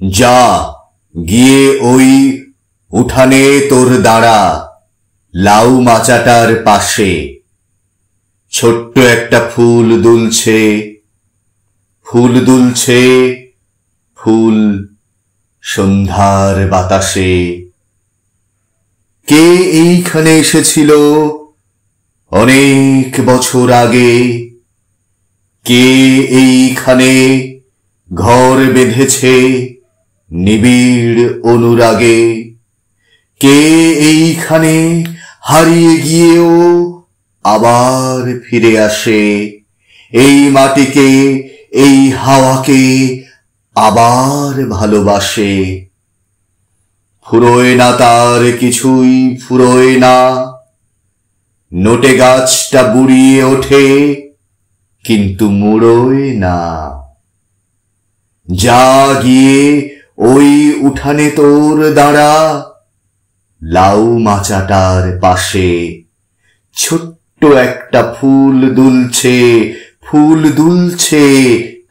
যা গিয়ে ওই উঠানে তোর দাঁড়া, লাউ মাচাটার পাশে। ছোট্ট একটা ফুল দুলছে, ফুল দুলছে, ফুল সন্ধ্যার বাতাসে। কে এইখানে এসেছিল অনেক বছর আগে? কে এইখানে ঘর বেঁধেছে নিবিড় অনুরাগে? কে এইখানে হারিয়ে গিয়েও আবার ফিরে আসে? এই মাটিকে, এই হাওয়াকে আবার ভালোবাসে। ফুরোয় না তার কিছুই, ফুরোয় না। নোটে গাছটা বুড়িয়ে ওঠে কিন্তু মুড়োয় না। যা গিয়ে ওই উঠানে তোর দাঁড়া, লাউ মাচাটার পাশে। ছোট্ট একটা ফুল দুলছে, ফুল দুলছে,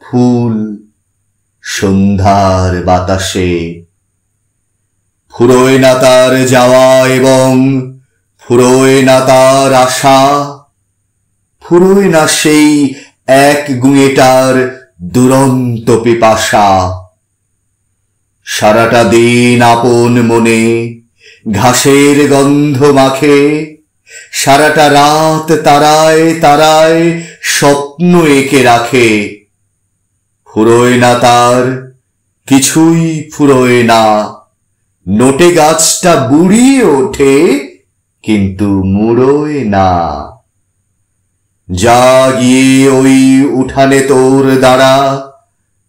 ফুল সন্ধ্যার বাতাসে। ফুরোয় না তার যাওয়া এবং ফুরোয় না তার আশা। ফুরোয় না সেই এক গুঁয়েটার দুরন্ত পিপাসা। সারাটা দিন আপন মনে ঘাসের গন্ধ মাখে, সারাটা রাত তারায় তারায় স্বপ্ন এঁকে রাখে। ফুরোয় না তার কিছুই, ফুরোয় না। নোটে গাছটা বুড়িয়ে ওঠে কিন্তু মুড়োয় না। যা গিয়ে ওই উঠানে তোর দাঁড়া,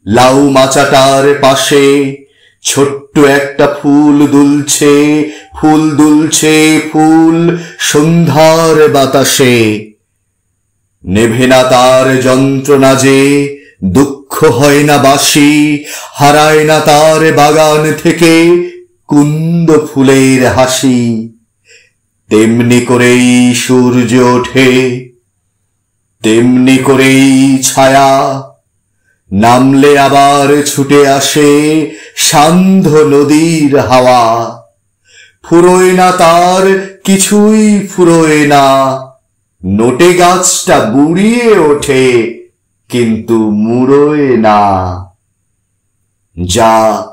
লাউ মাচাটার পাশে। ছোট্ট একটা ফুল দুলছে, ফুল দুলছে, ফুল সন্ধ্যার বাতাসে। নেভে না তার যন্ত্রণা যে, দুঃখ হয় না বাসি। হারায় না তার বাগান থেকে কুন্দ ফুলের হাসি। তেমনি করেই সূর্য ওঠে, তেমনি করেই ছায়া। নামলে আবার ছুটে আসে সান্ধ্য নদীর হাওয়া। ফুরোয় না তার কিছুই, ফুরোয় না। নোটে গাছটা বুড়িয়ে ওঠে কিন্তু মুড়োয় না। যা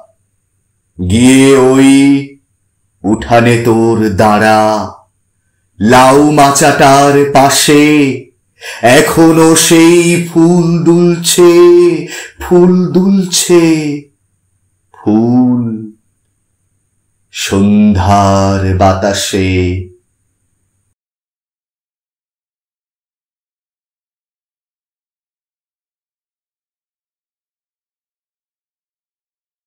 গিয়ে ওই উঠানে তোর দাঁড়া, লাউ মাচাটার পাশে। এখনো সেই ফুল দুলছে, ফুল দুলছে, ফুল সন্ধ্যার বাতাসে।